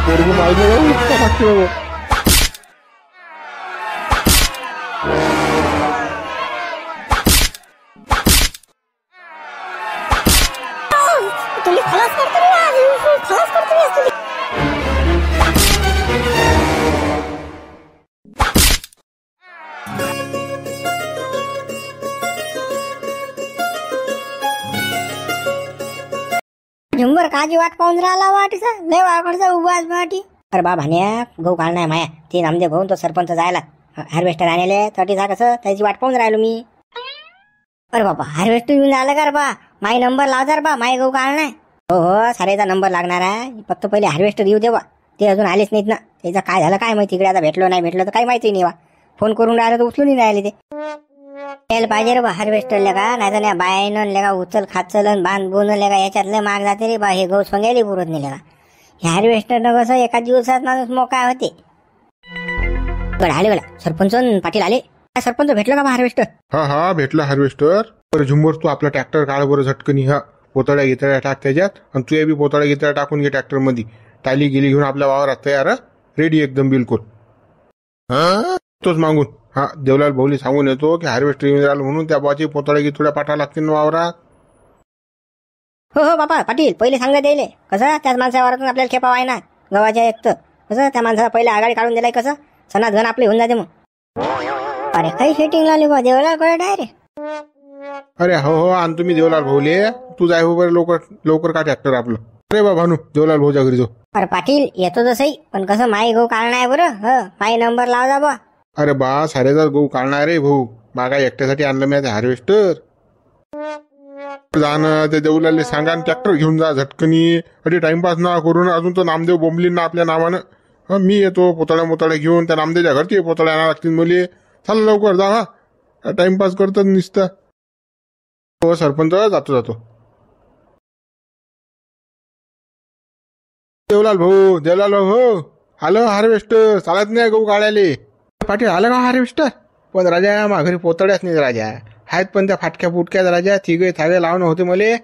पोरगं पाहिजे का इतका टाकते बाबा. तुला खलास करतो रे आज, खलास करतो रे आज तुला. झुंबर काजी वाट पाहून राहिला वाटीचा लय वाकडचा उभाच वाटी. अरे बा भान्या गहू काढणार माया ते नामदेव भाऊन तो सरपंच जायला हार्वेस्टर आणायले तटी जा कसं त्याची वाट पाहून राहिलो मी. अरे बाबा हार्वेस्टर येऊन आलं का रे बा माई नंबर लाव जर बा माई गहू काढणार. हो हो सारेचा नंबर लागणार आहे फक्त पहिले हार्वेस्टर येऊ देवा ते अजून आलेच नाहीत ना. त्याचं काय झालं काय माहिती इकडे आता भेटलो नाही भेटलो तर काही माहिती नाही वा. फोन करून राहिलं तर उचलून नाही राहिले ते. यायला पाहिजे रे बा हार्वेस्टरले का नाही तर नाही बायनं लेगा उचल खाचल बांध बोन लेगा याच्यातले माग जाते रे बा. हे गहू सोंगायला पुरत नाही लेगा. हे हार्वेस्टरनं कसं एका दिवसात माणूस मोका होते. बरं आले बघा सरपंच पाटील आले. सरपंच भेटलं का बा हार्वेस्टर. हा हा भेटला हार्वेस्टर. बरं झुंबर तू आपला ट्रॅक्टर काढ बरं झटकनी. हा पोतळ्या गितळ्या टाक त्याच्यात आणि तू बी पोतळ्या गितळ्या टाकून घे ट्रॅक्टर मध्ये. टाली गेली घेऊन आपल्या वावरात तयार रेडी एकदम बिलकुल. हा तोच मागून हा देवलाल भाऊली सांगून येतो की हार्वेस्टर येऊन राहिलं म्हणून त्या बाची पोतळ्या गितळ्या पाठवा लागतील ना वावरात. हो हो बापा पाटील पहिले सांगा द्यायले कसं त्याच माणसावरातून आपल्याला खेपाव आहे ना गव्हाच्या एक तर कसं त्या माणसाला पहिले आघाडी काढून दिलाय कसं सणात घन आपले होऊन जाते मग. अरे काही सेटिंग लावली बा देवलाल कडे डायरेक्ट. अरे हो हो आणि तुम्ही देवलाल भाऊले तू जाय हो बरं लवकर लवकर का ट्रॅक्टर आपलं. अरे बा भानू देवलाल भाऊच्या घरी जाऊ. अरे पाटील येतो तसंही पण कसं माई गहू काढणार आहे बरं. ह माई नंबर लाव जा बा. अरे बा सारेचा गहू काढणार रे भाऊ मागा एकट्यासाठी आणलं मी आता हार्वेस्टर. जाणं ते देवलाले सांगा ट्रॅक्टर घेऊन जा झटकनी. अरे टाइमपास ना करून अजून तो नामदेव बोंबलीन ना आपल्या नावानं. मी येतो पोतळ्या मोतळ्या घेऊन त्या नामदेवच्या घरची पोतळ्या आणा लागतील मुली. चाल लवकर जा हा टाइमपास करतात नुसतं. हो सरपंच जातो जातो. देवलाल भाऊ हो आलं हार्वेस्टर चालत नाही गहू काढायले. पाटील आलं का हार्वेस्टर. पण राजा मा घरी पोतळ्याच नाही राजा आहेत पण त्या फाटक्या फुटक्यात राजा थिगे थागे लावणं होते मले.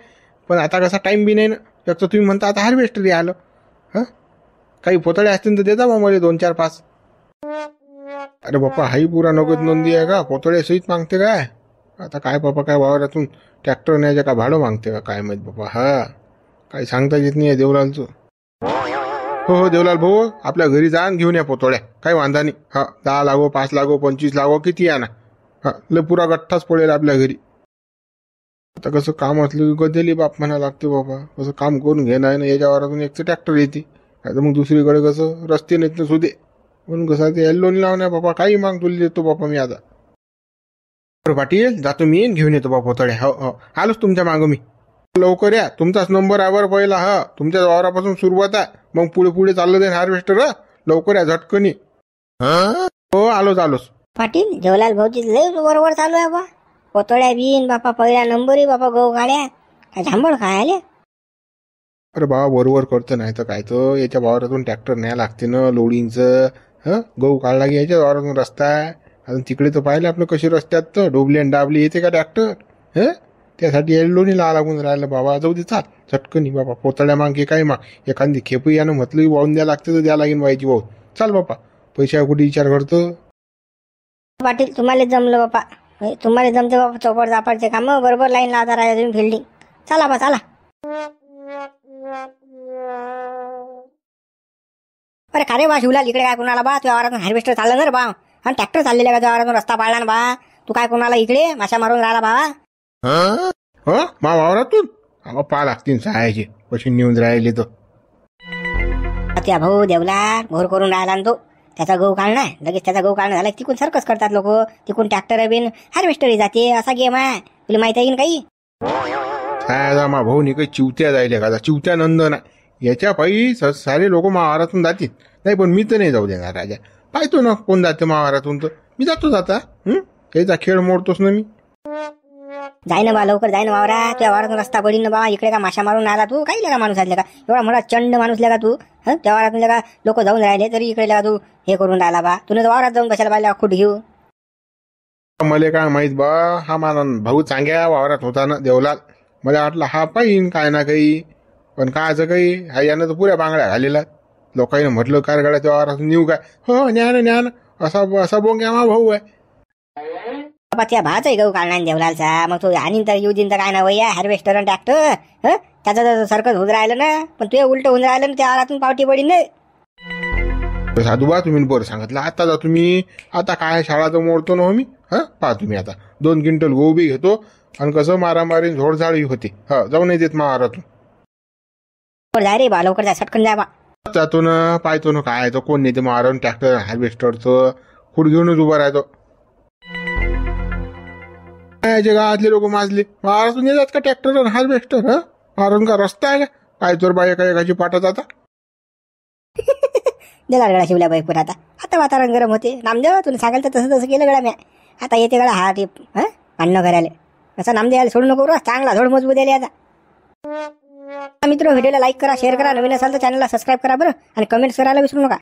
पण आता कसा टाइम बी नाही ना. एक तर तुम्ही म्हणता आता हार्वेस्टर आलं. हा काही पोतळ्या असतील तर देता बा मला 2-4-5. अरे बाप्पा हाही पुरा नगद नोंदी आहे का पोतळ्या सहित मागते काय. आता काय बापा काय वावरातून ट्रॅक्टर न्यायचं का भाडं मागते का काय माहित बापा. हा काही सांगता येत नाही देवलालचं. हो हो देवलाल भाऊ आपल्या घरी जा घेऊन या पोतळ्या काही वांधा नाही. हा 10 लागो 5 लागो 25 लागो किती या ना. हा लय पुरा गठ्ठाच पडेल आपल्या घरी. आता कसं काम असलं की गदेली बाप म्हणा लागते बाबा. कसं काम करून घेणं आहे ना याच्या वारातून एकचं ट्रॅक्टर येते. आता मग दुसरीकडे कसं रस्ते नाहीत ना सुदे म्हणून कसं ते लोन लावण्या बाबा काही माग तुला देतो बापा मी आता. बरं पाटील जातो मी घेऊन येतो बाबा पोतळ्या. हो हो आलोच तुमच्या मागं मी. लवकर या तुमचाच नंबर आहे बरं पहिला. हा तुमच्या वावरापासून सुरुवात आहे मग पुढे पुढे चाललं जाईल हार्वेस्टर. लवकर या झटकनी. हो आलोच. पाटील देवलाल भाऊची लय बरोबर चालू आहे बा. पोतळ्या बिन बापा पहिला नंबरही बापा गहू गाड्या काय झांबड काय आले. अरे बाबा बरोबर करतं नाही तर काय तर याच्या वावरातून ट्रॅक्टर न्याय लागते ना लोडिंगचं. गहू काढला की याच्या वावरातून रस्ता आहे. अजून तिकडे तर पाहिलं आपलं कशी रस्त्यात तर डोबली आणि डाबली येते का ट्रॅक्टर. त्यासाठी लोणी लावा लागून राहिलं बाबा. जाऊ दे चाल झटकनी बाबा पोतळ्या मागे काय माग एखादी खेप यानं म्हटलं वाहून द्या लागते तर द्या लागेल व्हायची वाहून. चाल बापा पैशा कुठे विचार करतो. पाटील तुम्हाला जमलं बापा. तुम्हाला जमते बाबा चौपट जापाडचे काम बरोबर लाईन लावता राजा तुम्ही फिल्डिंग. चला बा चला. अरे का रे बा शिवलाल इकडे काय कोणाला बा तुझ्या वावरातून हार्वेस्टर चाललं ना रे बा आणि ट्रॅक्टर चाललेला का तुझ्या वावरातून रस्ता पाळला ना बा. तू काय कोणाला इकडे माशा मारून राहिला बा. मा वावरातून पा लागतील सहायचे कशी नेऊन राहिले तर. त्या भाऊ देवलाल घोर करून राहिला ना तो. त्याचा गहू काढणार लगेच त्याचा गहू काढणं झाला तिकून सर्कस करतात लोक. तिकून ट्रॅक्टर बिन हार्वेस्टर जाते असा गेम आहे. तुला माहिती आहे की काही. काय मा भाऊ नाही काही चिवत्या जायले का चिवत्या नंदन याच्या पायी सारे लोक महारातून जातील. नाही पण मी तर नाही जाऊ देणार राजा. पाहतो ना कोण जाते महारातून तर मी जातोच आता. त्याचा खेळ मोडतोच ना मी. जाय ना बा लवकर जाय ना वावरा. तुझ्या वावरातून रस्ता पडीन ना बा. इकडे का माशा मारून आला तू काही का माणूस असले का एवढा मोठा चंड माणूस का तू. त्या वावरातून का लोक जाऊन राहिले तरी इकडे तू हे करून राहिला बा. तुला वावरात जाऊन कशाला पाहिजे खूट घेऊ. मला काय माहित बा. हा मला भाऊ चांगल्या वावरात होता ना देवलाल. मला वाटलं हा पाहिन काय ना काही पण कायचं काही हा यानं तर पुऱ्या बांगड्या घालेला. लोकांनी म्हटलं काय गाड्याच्या वावरातून नेऊ काय, हो न्या ना असा असा बोंग्या मा भाऊ आहे. बाबा त्या भाच आहे गहू काढणार देवलालचा, मग तो आणि तर येऊ दिन तर काय ना वया हार्वेस्टर ट्रॅक्टर त्याचं तर सरकत होऊन राहिलं ना, पण ते उलट होऊन राहिलं ना, त्या आरातून पावटी पडी नाही. साधू बा तुम्ही बरं सांगितलं. आता जा तुम्ही, आता काय शाळा तर मोडतो ना हो मी. पहा तुम्ही आता 2 क्विंटल गहू बी घेतो आणि कसं मारामारी झोडझाडी होते. जाऊ नाही देत महारातून. जा रे बा, लवकर जा, सटकन जा बा. जातो ना, पाहतो ना काय तो कोण नेते मारून ट्रॅक्टर हार्वेस्टरचं खूड घेऊनच उभा राहतो. काय गावातले लोक माजले, महारातून येतात का ट्रॅक्टर हार्वेस्टर? मारून का रस्ता आहे का काय? तर बाई एकाची पाठत आता दिला गळा शिवल्या बाई पण आता वातावरण गरम होते. नामदेव तुला सांगाल तर तसं केलं गळा म्या. आता येते गळा हा टिप भांडणं करायला. असं नामदेवाला सोडू नको बरं, चांगला झोड मजबूत द्यायला आता. मित्र व्हिडिओला लाईक करा, शेअर करा, नवीन असाल तर चॅनलला सबस्क्राईब करा बरं, आणि कमेंट्स करायला विसरू नका.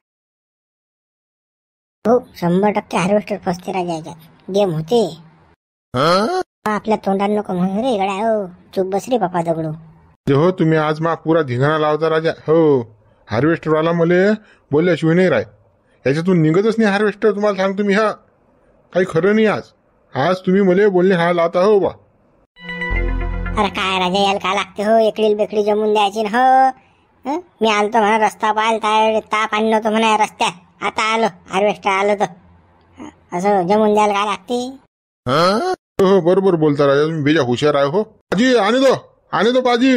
हो 100% हार्वेस्टर फसते राजा याच्यात गेम होते. आपल्या तोंडात नको म्हणून रे गड्या. हो चुप बस रे बापा दगडू. हो तुम्ही आज मा पुरा धिंगाणा लावता राजा. हो हार्वेस्टरवाला मले बोलल्याशिवाय नाही राय, याच्यातून निघतच नाही हार्वेस्टर. तुम्हाला सांगतो मी, काही खरं नाही. आज तुम्ही मले बोलणे हा लावता हो बा. अरे काय राजा याला काय लागते हो, एकडी बेकडी जमून द्यायची ना. हो मी आलतो म्हणा रस्ता पाहिल ताप आणलं होतं म्हणा रस्त्यात, आता आलो हार्वेस्टर आलो तर असं जमून द्यायला काय लागते. हो बरोबर बोलता राजा तुम्ही, बेजा हुशार आहे. हो पाजी आणि दो पाजी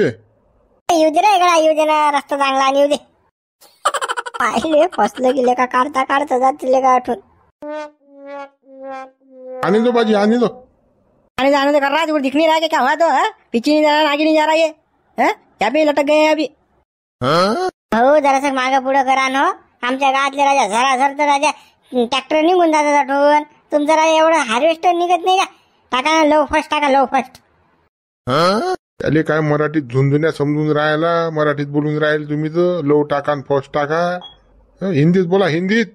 येऊ दे रे गळा, येऊ दे ना, रस्ता चांगला आणि येऊ दे. पाहिले फसलं गेले का काढता जातील का आठवून. आणि दो पाजी आणि दो आने जाने तो कर रहा है, तो दिख नहीं रहा है कि क्या हुआ तो पीछे नहीं जा रहा, आगे नहीं जा रहा ये क्या पे लटक गए अभी. हो जरासं मागं पुढं करा ना. आमच्या गावातले राजा झराझर तर राजा ट्रॅक्टर निघून जातात आठवून. तुमचं राजा एवढं हार्वेस्टर निघत नाही का? टाका ना लो फर्स्ट, टाका लो फर्स्ट. त्याले काय मराठीत झुंझुन्या समजून राहायला, मराठीत बोलून राहिले तुम्ही तर. लो टाका आणि फर्स्ट टाका. हिंदीत बोला, हिंदीत.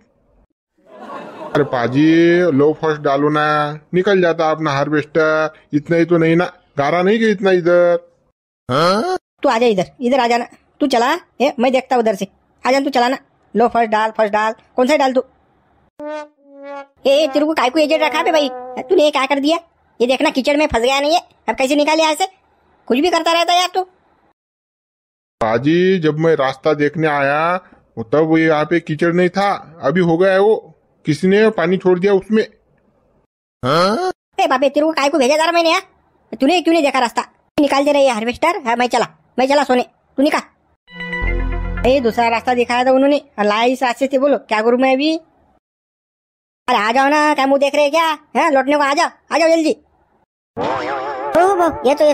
अरे पाजी लो फर्स्ट डालो ना, निकल जाता अपना हार्वेस्टर. इतना ही तो नहीं ना, गारा नहीं कि इतना इधर. तू आजा इधर आजा ना. तू चला, मैं देखता उधर से. आजा तू चला ना. लो फर्स्ट डाल, कौन सा डाल तू. तेरे को काय को एजेंट रखा पे भाई, तूने ये क्या कर दिया. ये देखना कीचड़ में फंस गया नहीं है, अब कैसे निकाले यहाँ से. कुछ भी करता रहता यार तू. पाजी जब मैं रास्ता देखने आया तब यहाँ पे कीचड़ नहीं था, अभी हो गया है वो, किसी ने पानी छोड़ दिया उसमें. बाबे तेरे को काय को भेजा जा रहा मैंने. तूने क्यों नहीं देखा रास्ता. निकाल दे रही है हार्वेस्टर. मैं चला सोने, तू निकाल. दूसरा रास्ता दिखाया था उन्होंने, लाया इस रास्ते से. बोलो क्या करूं मैं अभी. अरे आ जाओ ना, क्या मुंह देख रहे क्या. लौटने को आ जाओ जल्दी. हो येतो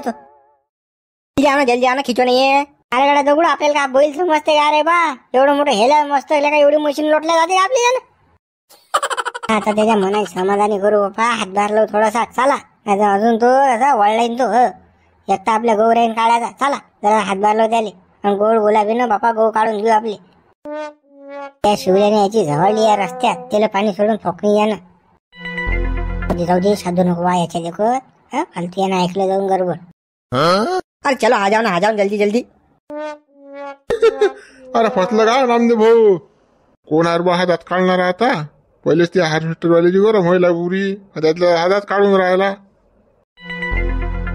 जल्दी आना, खिचो नाही आहे. अरे गड्या दगडू आपल्याला का बैल समजते का रे बा. एवढं मोठं हेलं मस्त का एवढी मशीन लोटल्या जाते आपल्याला. आता त्याच्या मनाची समाधानी करू बापा, हातभार लावू थोडासा. चला अजून तो असा वळलाईन तो. एकटा आपल्या गहू राहीन काढायचा. चला जरा हातभार लावू त्याले, आणि गोड गुलाबी ना बापा गहू काढून घेऊ आपले. त्या शिवल्याने याची झवळली या रस्त्यात, त्याला पाणी सोडून फोकणी या ना. जाऊ दे साधू नको बा याच्या देखत. फालतू यानं ऐकलं जाऊन गडबड. अरे चलो आ जाओ ना, जल्दी. अरे फसलं का नामदेव भाऊ. कोण आरबा हातात काढणार आता. पहिलेच त्या हार्वेस्टर वाल्याची गरम व्हायला पुरी, त्यातल्या हातात काढून राहिला.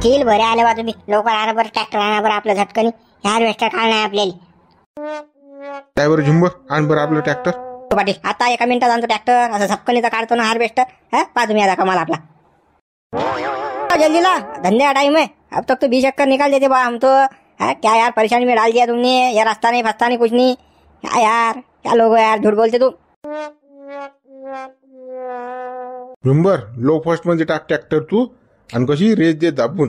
ठीक बरे आले बा तुम्ही. लवकर आणा बरं ट्रॅक्टर, आणा बरं आपलं झटकनी. हार्वेस्टर काढणार आपल्याला. काय बरं झुंबर, आण बरं आपलं ट्रॅक्टर. पाटील आता 1 मिनिटात आणतो ट्रॅक्टर. असं झपकनीचा काढतो ना हार्वेस्टर. पहा तुम्ही आता कमाल आपला. जल्दी ला, धंधे का टाइम है. अब तक तो 20 चक्कर निकाल देते बा हम तो. क्या यार परेशानी में डाल दिया तुमने. ये रास्ता नहीं फस्ता नहीं कुछ नहीं. यार क्या लोग यार, झूठ बोलते तुम. झुंबर लो फर्स्ट मध्ये टाक ट्रॅक्टर तू, आणि कशी रेस दे दाबून.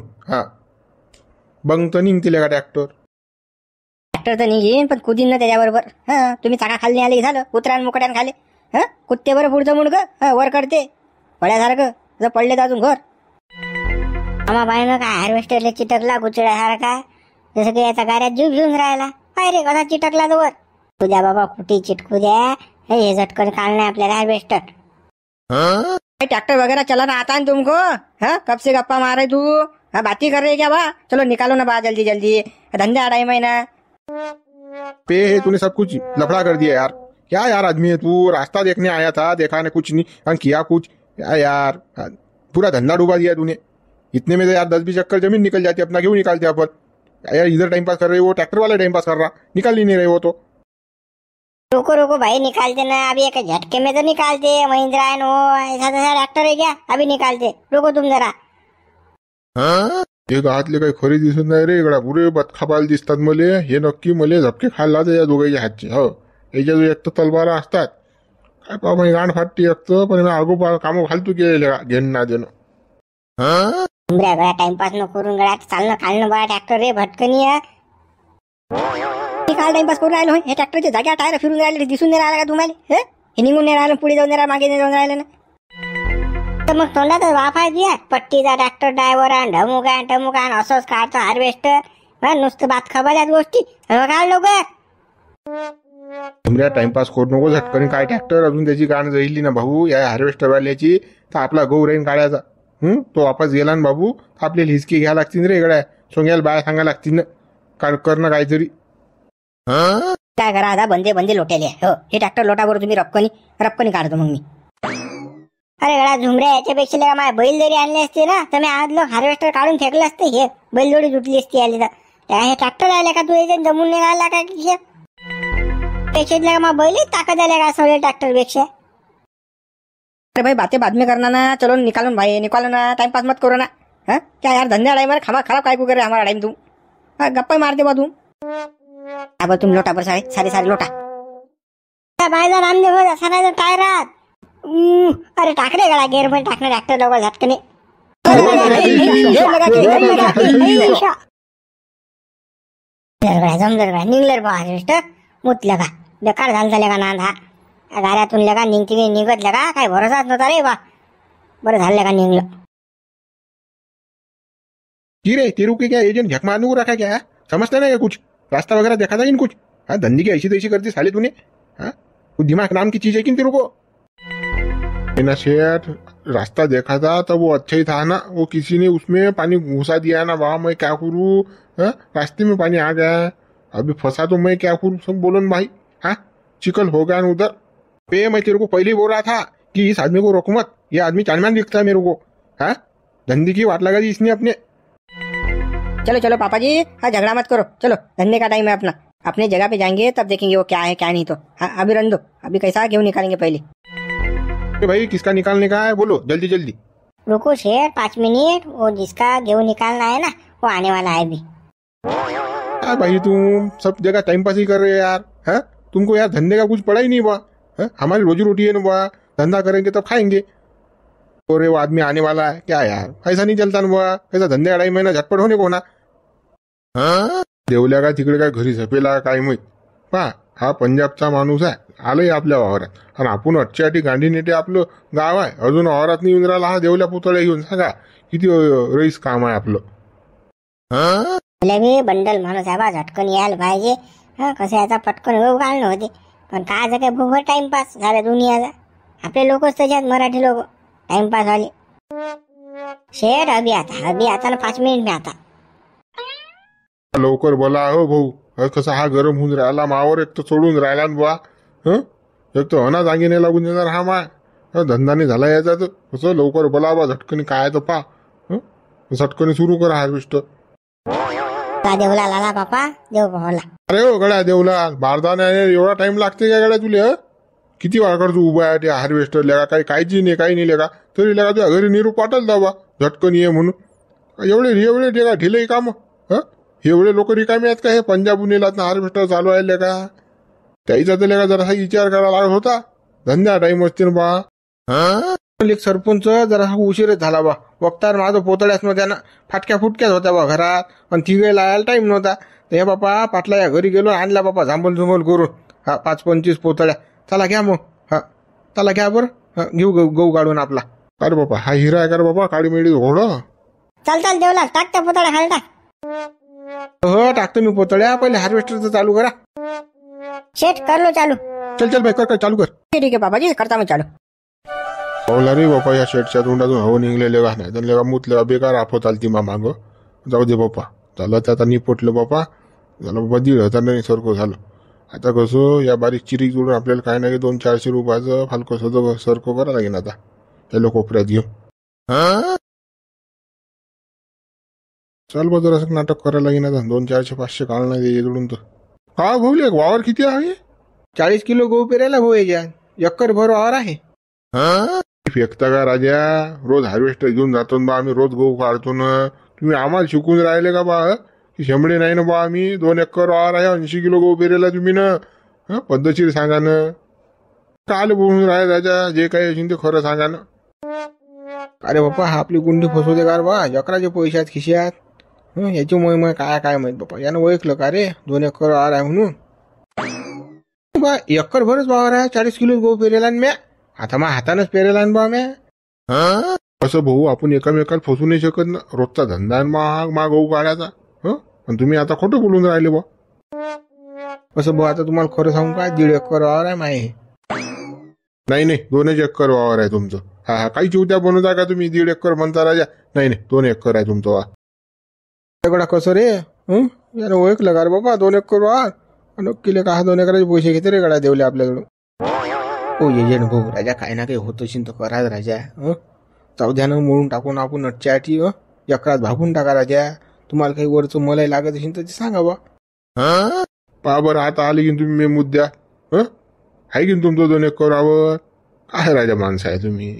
बंग तर निघतील का ट्रॅक्टर. तर निघेन पण कुदीन ना त्याच्याबरोबर. तुम्ही चाका खाली आले की झालं, कुत्र्यान मुकट्यान खाले. कुत्ते बरं पुढचं मुंडकं वर करते पड्यासारखं. जर पडले तर अजून घर. आम्हा बाईनं काय हार्वेस्टरला चिटकला गुचड्यासारखा, जसं की याचा गाड्यात जीव घेऊन राहिला. पाय रे कसा चिटकला तो वर. उद्या बाबा कुठे चिटकू द्या, हे झटकन काढणार आपल्याला हार्वेस्टर. ट्रैक्टर वगैरह चला ना आता है तुमको. कब से गप्पा मार रहे तू. बाती कर रहे क्या बा. चलो निकालो ना बा जल्दी, धंधे आ टाइम है ना. पे है तूने सब कुछ लफड़ा कर दिया यार। क्या यार आदमी है तू, रास्ता देखने आया था, देखा ने कुछ नहीं और किया कुछ। यार पूरा धंधा डूबा दिया तूने। इतने में तो यार 10-20 चक्कर जमीन निकल जाती, अपना क्यों निकालते अपन यार। इधर टाइम पास कर रहे हो, ट्रैक्टर वाला टाइम पास कर रहा, निकाल ही नहीं रहे हो तो। रुको रुको भाई, निकालते ना अभी, एक झटके में तो निकालते। महिंद्रा है नो, ऐसा तैसा ट्रॅक्टर आहे क्या, अभी निकालते, रुको तुम जरा। एक हातले काही खरी दिसत नाही रे इकडा, पुरे बतखापाल दिसतात मले। हे नक्की मले झपके खायला लावते या दोघांच्या हातचे। हो याच्या जो एक तर तलवारा असतात, काय बाबा गांड फाटते एक तर, पण आगो कामं फालतू केलेले घेणं ना देणं। उमऱ्या गळ्या टाइमपास न करून गळ्यात चालणं खालणं बघा, ट्रॅक्टर रे भटकनी आहे। काल टाइमपास करून राहिलो, हे ट्रॅक्टरच्या जाग्या टायर फिरून राहिले, दिसून नाही राहिला का तुम्हाला? हे निघून नाही राहिलं, पुढे जाऊन नाही राहिलं, मागे नाही जाऊन राहिलं ना। तर मग तोंडात वाफ आहे दिया, पट्टीचा ट्रॅक्टर ड्रायव्हर आणि ढमुका असंच काढतो हार्वेस्टर, नुसतं बात खबरल्याच गोष्टी काढ लवकर। तुमच्या टाइमपास करू नको झटकन, काय ट्रॅक्टर अजून त्याची गाण जळली ना भाऊ या हार्वेस्टर वाल्याची, तर आपला गहू राहीन काढायचा। तो वापस गेला ना बाबू, आपल्याला हिसकी घ्यायला लागतील रे इकडे, सोंग्याला बाया सांगायला लागतील ना, करणं काहीतरी। काय करा आता, बंदे लोटेले हो, हे ट्रॅक्टर लोटा बरोबर तुम्ही रपकनी काढतो मग मी। अरे गळा झुमऱ्या, याच्यापेक्षा लगा माझ्या बैलजोडी आणली असते ना, तर मी आज लोक हार्वेस्टर काढून फेकले असते। हे बैलजोडी जुटली असती आली तर, हे ट्रॅक्टर आले का तू याच्यात जमून नाही राहिला का की पेक्षा लगा मग बैल ताकद आल्या का सगळे ट्रॅक्टर पेक्षा। अरे भाई बातें बाद में करना ना, चलो निकालो ना, टाइम पास मत करो ना। क्या यार धंधा टाइम खामा खराब काय को करे हमारा टाइम, तुम गप्पा मारते बा तुम। अब तुम लोटा पर सारे लोटा बायला नाम दे सारा टायरात। अरे टाकरे गळा गेअर मध्ये टाकणं ट्रॅक्टर लवकर झटकने निघलं बा हार्वेस्टर मुतलं का, बेकार झालं का नांद हा, घरातून लगा निघते निघत लगा, काय भरोसाच नव्हता रे बा, बरं झालं का निघलं। की रे तेरू के क्या एजेंट झक मारने को रखा क्या, समझता नहीं कुछ, रास्ता वगैरह देखा था इन कुछ। धंधी की ऐसी तैसी करती साले तूने, कुछ दिमाग नाम की चीज है कि तेरे को। ना शेठ, रास्ता देखा था तब वो अच्छा ही था ना, वो किसी ने उसमें पानी घुसा दिया ना, वहां मैं क्या करूँ, रास्ते में पानी आ गया, अभी फंसा तो मैं क्या करूँ, सब बोलो भाई। चिकल हो गया उधर पे, मैं तेरे को पहले ही बोल रहा था कि इस आदमी को रोको मत, ये आदमी चांदमान दिखता है मेरे को। धंधे की वाट लगा दी इसने अपने। चलो पापा जी, झगड़ा मत करो, चलो धंधे का टाइम है अपना, अपने जगह पे जाएंगे तब देखेंगे वो क्या है क्या नहीं। तो अभी रन दो, अभी कैसा गेहूं निकालेंगे पहले। भाई किसका निकालने का है बोलो जल्दी जल्दी। रुको शेर 5 मिनट, वो जिसका गेहूं निकालना है ना वो आने वाला है अभी। भाई तुम सब जगह टाइम पास ही कर रहे हो यार, तुमको यार धंधे का कुछ पड़ा ही नहीं बा। हमारी रोजी रोटी है ना बा, धंधा करेंगे तब खाएंगे। और वो आदमी आने वाला है क्या यार, ऐसा नहीं चलता ना बा, ऐसा धंदे अडाई महिना झटपट होने को ना। देवल्या का तिकडे काय घरी झपेला काय माहित पा, हा पंजाबचा माणूस आहे, आलोय आपल्या वावरात, आणि आपण अटच्याटी गांडी नेटे आपलं गाव आहे, अजून वावरात नाही येऊन राहिला हा देवल्या पुतळे घेऊन, सांगा किती रईस काम आहे आपलं। बंडल माणूस आहे बा, झटकन यायला पाहिजे, कसं याचा पटकन गहू घालणं होते, पण काय काय भूभर टाइमपास झाला दुनियाचा, आपले लोकच त्याच्यात मराठी लोक टाइमपास वाले। शेठ अभी आता ना 5 मिनिट में आता। लवकर बोला हो भाऊ, कसा हा गरम होऊन राहिला मावर, एक तर सोडून राहिला ना बुवा, एक तर अनाज आगी नाही लागून देणार हा माय, धंदा नाही झाला याचा, तर कसं लवकर बोला बा, झटकनी काय तर पा, झटकनी सुरू करा हार्वेस्टर। देवला लाला बापा, देव भावला। अरे हो गड्या देवला, बारदाने एवढा टाइम लागते का गड्या तुले, किती वाकडचं उभा आहे त्या हार्वेस्टर लेगा, काही नाही लेगा, तरी लेगा तुझ्या घरी निरूप पाठल दाबा झटकन ये म्हणून, एवढे लेगा ढिले काम, एवढे लोक रिकामे आहेत का, हे पंजाबून येलात ना हार्वेस्टर चालू आहे का, त्याचा तर लेगा जरासा विचार करायला लागत होता, धंदा टाइम असते ना बा। सरपंच जरासा उशीरच झाला बा, वक्तार माझं पोतळ्यास नव्हत्या ना, फाटक्या फुटक्याच होत्या बा घरात, पण तिघे लावायला टाइम नव्हता, तर हे बापा पाटला या घरी गेलो, आणला बापा झांबल झुंबल करून 5-25 पोतळ्या, चला घ्या मग, चला घ्या बरं, घेऊ गहू काढून आपला। अरे बापा हा हिरा आहे का बाबा, काळी मेळी घोड, चल देवला टाक त्या पोतळ्या खाली टाक। हो टाकतो मी पोतळ्या, पहिले हार्वेस्टरचं चालू करा। शेठ कर लो चालू। चल भाई कर चालू कर। ठीक आहे बाबाजी, करता मी चालू। पावला रे बापा या शेटच्या तोंडातून हवं निघलेले का नाही, तर मुतले बेकार आफत आलती माग, जाऊ दे बापा, झालं ते आता निपटलं बापा, झालं बाबा, दीड हजार नाही सारखं झालं, आता कसं या बारीक चिरीक जोडून आपल्याला काय नाही 200-400 रुपयाचं फालकं सदं सरको करा लागेल आता त्या कोपऱ्यात घेऊन. हा चल बा जरा असं नाटक करायला लागेल आता 200-400-500 काढ नाही जोडून तर. हा भाऊले वावर किती आहे? 40 किलो गहू पेरायला भाऊ याच्या एकर भर वावर आहे. फेकता का राजा? रोज हार्वेस्टर घेऊन जातो बा आम्ही, रोज गहू काढतो ना. तुम्ही आम्हाला शिकून राहिले का बा की शंभरे नाही ना बा आम्ही? 2 एकर वावर आहे, 80 किलो गहू पेरेला तुम्ही ना. पद्धतशीर सांगा ना. काल बोलून राहिले राजा, जे काही असेल ते खरं सांगा ना. अरे बाप्पा हा आपली गुंडी फसवते का बा? अकराचे पैसे आहेत खिशात. याच्यामुळे मग काय माहित बाप्पा. यानं ओळखलं का रे 2 एकर वावर आहे म्हणून? बा एकर भरच वावर आहे, 40 किलो गहू पेरेला म्या. आता मग हातानच पेरेला बा म्या. असं भाऊ आपण एकामेकाला फसू नाही शकत ना. रोजचा धंदा आहे मा गहू काढायचा. पण तुम्ही आता खोटं बोलून राहिले बा. असं भाऊ आता तुम्हाला खरं सांगू का? 1.5 एकर वावर आहे माय. नाही 2 एकर वावर आहे तुमचं. हा काही चिवत्या बनवता का तुम्ही? 1.5 एकर म्हणता राजा. नाही 2 एकर आहे तुमचं वा. गडा कसं रे? यानं ओळखलं का रे बाबा 2 एकर वावर? नक्कीले का 2 एकराचे पैसे घेते रे गडा देवले आपल्याकडून. हो एजंट भाऊ राजा काय ना काही होत असेल तर करा राजा. चौध्यानं मोडून टाकून आपण नटच्याटी एकरात भागून टाका राजा. तुम्हाला काही वरचं मलाई लागत असेल तर ते सांगा बा. पहा बरं आता आले की तुम्ही मुद्द्या. आहे की तुमचं 2 एकर वावर? काय राजा माणसं आहे तुम्ही.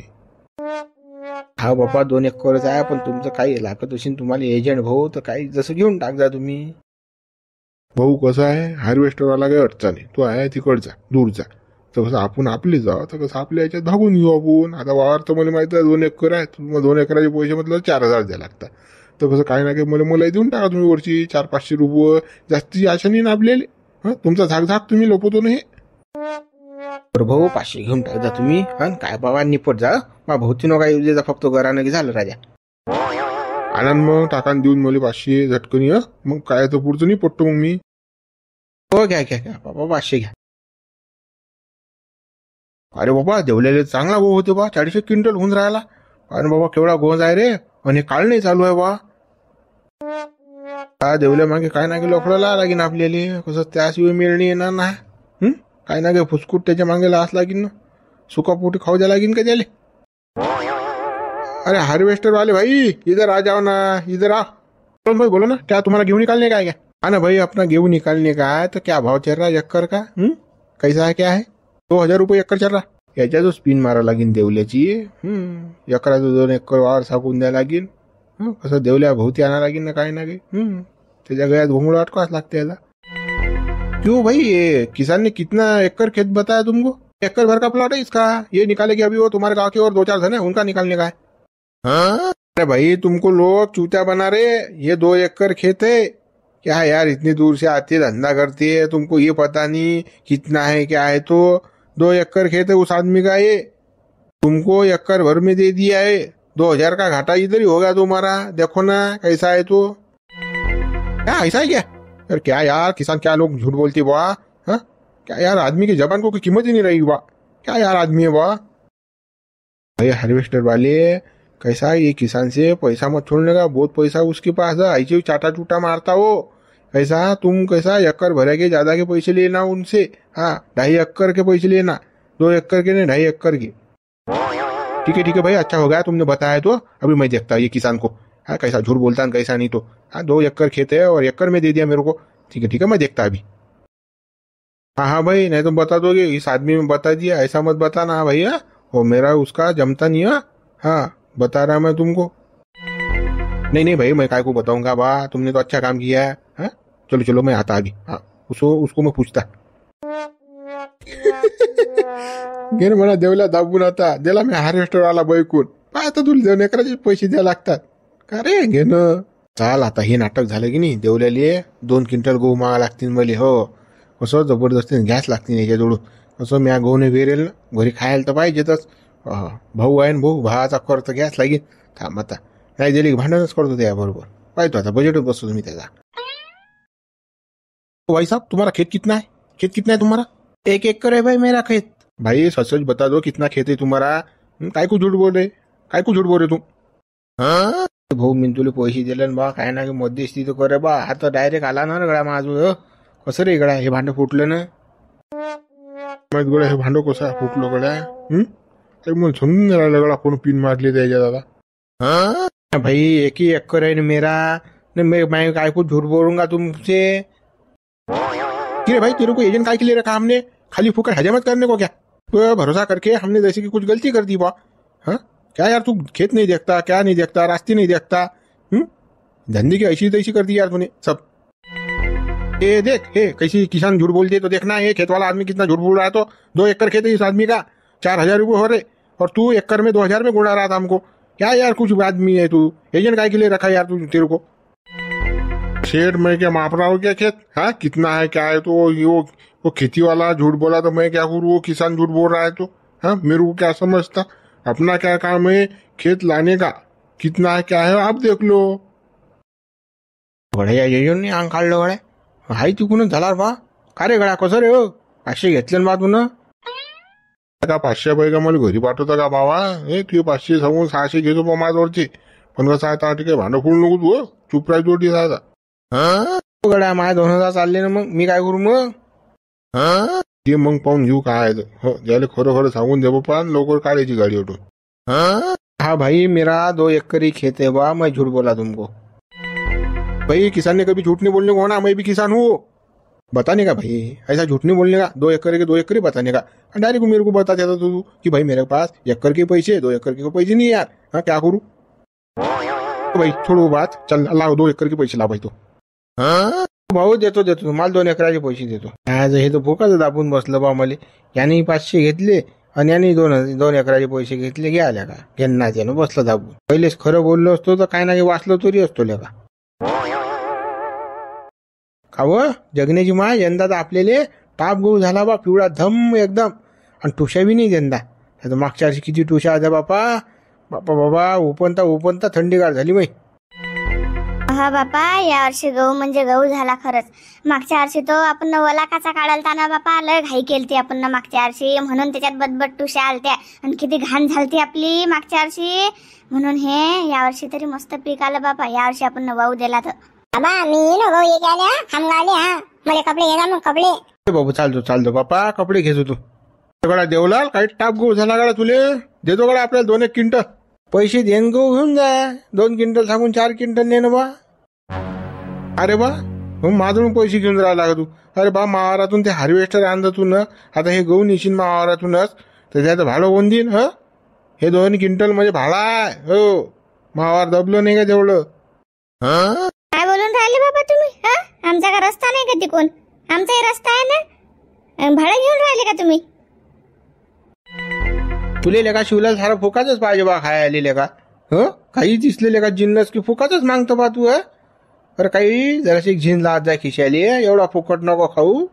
हा बाबा 2 एकरच आहे, पण तुमचं काही लागत असेल तुम्हाला एजंट भाऊ तर काही जसं घेऊन टाक जा तुम्ही. भाऊ कसं आहे हार्वेस्टरवाला काही अडचण नाही. तो आहे तिकडचा दूरचा. तर कसं आपण आपले जाऊ तर कसं आपल्या याच्यात भागून घेऊ आपण. आता वावर तर मला माहिती आहे 2 एकर आहे. मग 2 एकराचे पैसे म्हटलं 4,000 द्यायला लागतात. तर कसं काय ना काही मला देऊन टाका तुम्ही वरची 400-500 रुपये. जास्तीची आशा नाही ना आपल्याला. तुमचा झाक तुम्ही लोपवतो ना हे. बरं भाऊ 500 घेऊन टाक जा तुम्ही. काय बाबा निपट जा. मा भाऊतीनं काय येऊ द्यायचा फक्त घरानं की झालं राजा. आनंद मग टाकान देऊन मला 500 झटकनी. मग काय तर पुढचं नाही पटतो मग मी. हो घ्या बाबा 500 घ्या. अरे बाबा देवलेले चांगला गो होते बा. 40 क्विंटल होऊन राहिला. अरे बाबा केवढा गोंज आहे रे. आणि काळ नाही चालू आहे बा. हा देवल्या मागे काय ना काही लोकडाला लागेन आपल्याला. कसं त्याशिवाय मिळणी येणार ना. काय ना काही फुसकूट त्याच्या मागे लास लागेल ना. सुकापोटी खाऊ द्या लागेल का त्याले. अरे हार्वेस्टर वाले भाई इधर आ जाओ ना. इधर आ भाई बोलो ना. क्या तुम्हाला घेऊन निकालने का है क्या? हाँ ना भाई अपना गेहूं निकालने का है. तो क्या भाव चल रहा है एकर का? कैसा है क्या है? 2,000 रुपये एकर चल रहा. याच्या जो स्पिन मारा लागेल देवल्याची. एकराचं 2 एकर वावर साकून द्या लागेल. कसं देवल्या भोवती आणा लागेल ना काही ना काही. त्याच्या गळ्यात घोंगड अटकाच लागते याला. क्यों भाई ये किसान ने कितना एकड़ खेत बताया तुमको? एकड़ भर का प्लॉट है इसका. ये निकाले कि अभी वो तुम्हारे गांव के और 2-4 धन है उनका निकालने का है. अरे भाई तुमको लोग चूतिया बना रहे. ये 2 एकड़ खेत है. क्या यार इतनी दूर से आते धंधा करते है. तुमको ये पता नहीं कितना है क्या है. तो 2 एकड़ खेत है उस आदमी का. ये तुमको एकड़ भर में दे दिया है. 2,000 का घाटा इधर ही होगा तुम्हारा. देखो ना कैसा है. तो क्या ऐसा है क्या? यार क्या यार किसान क्या लोग झूठ बोलते बा. क्या यार आदमी की जबान को कोई कीमत ही नहीं रही बा. क्या यार आदमी है बा. भाई हार्वेस्टर वाले कैसा है ये किसान से पैसा मत छोड़ने का. बहुत पैसा उसके पास है. ऐसे ही चाटा चूटा मारता हो. कैसा तुम कैसा एकड़ भरे के ज्यादा के पैसे लेना उनसे. 2.5 एकड़ के पैसे लेना. 2 एकड़ के नहीं 2.5 एकड़ के. ठीक है भाई अच्छा हो गया तुमने बताया. तो अभी मैं देखता ये किसान को कैसा झूठ बोलता है कैसा नहीं. तो 2 एकड़ खेत है और एकड़ में दे दिया मेरे को. ठीक है मैं देखता अभी. हाँ भाई नहीं तो बता दोगे. इस आदमी में बता दिया ऐसा मत बताना भैया. वो मेरा उसका जमता नहीं है. हाँ बता रहा मैं तुमको. नहीं भाई मैं काय को बताऊंगा बा. तुमने तो अच्छा काम किया है. चलो मैं आता अभी. उसको मैं पूछता. घेन म्हणा देवला दाबून आता दिला मी हार्वेस्टर आला बैकून. आता तुला 2 एकराचे पैसे द्यायला लागतात का रे. घेन चाल आता हे नाटक झालं की नाही. देवल्याले 2 क्विंटल गहू मागा लागतील मले. हो कसं जबरदस्तीने घ्यास लागतील याच्याजवळून. कसं म्या गहूने वेरेल ना घरी खायला तर पाहिजेतच. भाऊ आहे ना भाऊ भावाचा खर्च घ्यास लागेल. थांब आता नाही दिली भांडणच करतो त्याबरोबर. पाहतो आता बजेटच बसतो तुम्ही त्याचा. भाई साहब तुम्हारा खेत कितना है? खेत कितना है तुम्हारा? 1 एकड़ है भाई मेरा खेत. भाई सच सच बता दो कितना खेत है तुम्हारा. काय को झूठ बोल रहे तुम. भाऊ मी तुला पैसे दिले बा. काय ना मध्यस्थी तर करे बा. आता डायरेक्ट आला ना गळा माझं. कसं रे गळा हे भांडं फुटलं ना. माहित गड्या हे भांडं कसं आहे फुटलं गड्या. ते मग समजून नाही राहिलं गड्या कोण पिन मारली त्याच्या दादा. भाई एक ही एक्कर है मेरा न मैं काय को झूठ बोलूंगा तुमसे. कि भाई तेरे को एजेंट काय के लिए रखा हमने, खाली फुकट हजामत करने को क्या. तो भरोसा करके हमने जैसे कि कुछ गलती कर दी बा. हाँ क्या यार तू खेत नहीं देखता, क्या नहीं देखता, रास्ते नहीं देखता. धंधे की ऐसी तैसी कर दी यार तूने सब. ये देख हे कैसी किसान झूठ बोलते तो देखना, ये खेत वाला आदमी कितना झूठ बोल रहा है. तो 2 एकड़ खेत है इस आदमी का, 4,000 रुपये हो रहे और तू एकड़ में 2,000 में गुड़ा रहा था हमको. क्या यार कुछ आदमी है तू, एजेंट काय के लिए रखा यार तू तेरे को. शेर मैं क्या माप रहा हूँ क्या खेत. हाँ कितना है क्या है. तो वो खेती वाला झूठ बोला तो मैं क्या करूँ, वो किसान झूठ बोल रहा है तो. हाँ मेरे को क्या समझता, अपना क्या काम है खेत लाने का, कितना है क्या है आप देख लो. गड्या येऊन नाही अंग काढलं गड्या. हाय तिकूनच झाला बा. का रे गड्या कसं रे हो, 500 घेतले ना बा तू ना. का 500 पैका मला घरी पाठवता का बाबा. हे तुझे 500 सांगून 600 घेतो बा माझ्यावरचे. पण कसं आहे आता ठीक आहे भांडं फोडू नको तू. चुप राहायची ओटी आता. गड्या माझ्या 2,000 चालले ना मग मी काय करू मग. ते मग पाहून घेऊ काय हो. ज्याला खरं खरं सांगून दे बापा, लवकर काढायची गाडी उठून. हाँ भाई मेरा 2 एकड़ ही खेत है बा, मैं झूठ बोला तुमको. भाई किसान ने कभी झूठ नहीं बोलने को होना, मैं भी किसान हूँ. बताने का भाई, ऐसा झूठ नहीं बोलने का. 2 एकड़ के 2 एकड़ ही बताने का. डायरेक्ट मेरे को बता देता तू कि भाई मेरे पास एकड़ के पैसे 2 एकड़ के पैसे नहीं यार. हाँ क्या करूँ. तो भाई छोड़ो बात, चल लाव 2 एकड़ के पैसे ला भाई. तो भाऊ देतो मला 2 एकराचे पैसे देतो. आज हे तर फुकट दाबून बसलं बा मला. याने 500 घेतले आणि याने 2 एकराचे पैसे घेतले. घ्यायला का घेण्याचे बसलं दाबून. पहिलेच खरं बोललो असतो तर काय नाही वाचलो तरी असतो लेका. खाव जगण्याची माय यंदा तर आपल्याला टाप गहू झाला बा, पिवळा धम एकदम. आणि टुशा बी नाही यंदा. आता मागच्या वर्षी किती टुशा होत्या बापा बाबा. उपनता थंडीगार झाली बाई. हा बापा या वर्षी गहू म्हणजे गहू झाला खरंच. मागच्या वर्षी तो आपण वलाकाचा काढलता ना बापा, लय घाई केलती आपण ना मागच्या वर्षी. म्हणून त्याच्यात बदबट टुशा आलत्या आणि किती घाण झालती आपली मागच्या वर्षी. म्हणून हे या वर्षी तरी मस्त पीक आलं बापा. या वर्षी आपण वाहू दिला तर बाबा मी न गहू एक आल्या हम गाले. हा मला कपडे घे ना मग कपडे. बाबू चालतो बापा कपडे घेतो तू. गडा देवलाल काही टाप गहू झाला गडा तुले. देतो गडा आपल्याला 2 एक क्विंटल. पैसे देन गहू घेऊन जा. 2 क्विंटल सांगून 4 क्विंटल ने ना बा. अरे बा मग माझून पैसे घेऊन राहिला का तू. अरे बा मावारातून ते हार्वेस्टर आणलं तू ना. आता हे गहू निशीन मावारातूनच तर त्याचं भाडं कोण देईन. हे 2 क्विंटल म्हणजे भाडा आहे हो. मावार दबलो नाही का तेवढं. काय बोलून राहिले बाबा तुम्ही. हा आमचा का रस्ता नाही का तिकून. आमचा हे रस्ता आहे ना. भाडं घेऊन राहिले का तुम्ही. तुले लेका शिवला सारं फुकाच पाहिजे बा खायला लेका. काही दिसले लेका जिन्नस की फुकाच मागतो बा तू. अरे काही जराशी झिन लात जाय खिशाली. एवढा फुकट नको खाऊ.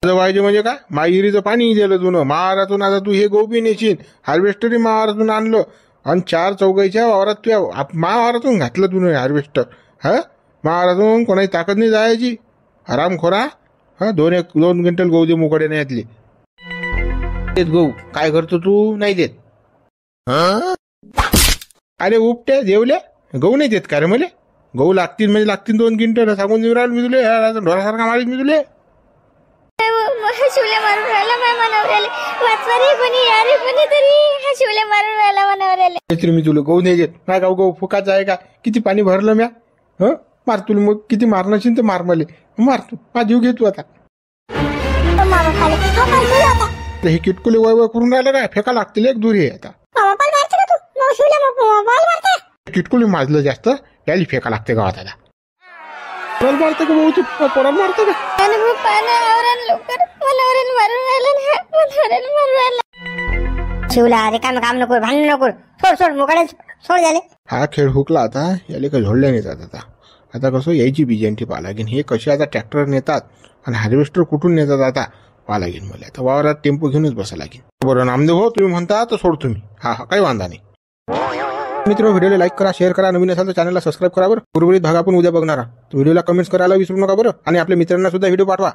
पाहिजे म्हणजे काय. माहिरीचं पाणी दिलं तू ना महारातून. आता तू हे गोबी नेशीन हार्वेस्टरही महारातून आणलं आणि 4 चौघाईच्या वावरात तुझ्या महावारातून घातलं तू हार्वेस्टर. महारातून कोणाची ताकद नाही जायची. आराम खोरा. 2 क्विंटल गहू दे मुकडे नाही यातले. देत गहू काय करतो तू. नाही देत. अरे उपट्या जेवल्या गहू नाही देत का रे मला. गहू लागतील म्हणजे लागतील 2 क्विंटल सांगून देऊन राहिलो मी तुले. ढोरासारखा मारीत मी तुले. शिवले मारून राहिला माय मनवऱ्याला. वाचवारी कोणी यारी कोणी तरी हा शिवले मारून राहिला मनवऱ्याला. मी तुला गहू नाही देत. काय गाव गहू फुकाचा आहे का. किती पाणी भरलं म्या. मार तुला मग किती मारणार असेल तर मार मले. मार तू माझा जीव घे तू आता. हे किटकुले वय करून राहिलं काय. फेका लागतील एक दूर. हे आता किटकुली माजलं जास्त याली फेका लागते गावात. आता पडायला मारते का भाऊ तू. पडायला मारते का. शिवला अरे काम नको भांडण नको. सोड मोकळे सोड झाले. हा खेळ हुकला आता. याले काही झोडल्या नेतात. आता कसं यायची बिजेंटी पाहा लागेल. हे कसे आता ट्रॅक्टर नेतात आणि हार्वेस्टर कुठून नेतात आता पाहा लागेल मला. आता वावरात टेम्पो घेऊनच बसा लागेल. बरं नामदेव हो तुम्ही म्हणता तर सोड तुम्ही. हा काही वांधा नाही. मित्र व्हिडिओला लाईक करा, शेअर करा. नवीन असाल तर चॅनलला सबस्क्राईब करा बरं. उर्वरित भाग आपण उद्या बघणार आहात. व्हिडिओला कमेंट्स करायला विसरू नका बरं. आणि आपल्या मित्रांना सुद्धा व्हिडिओ पाठवा.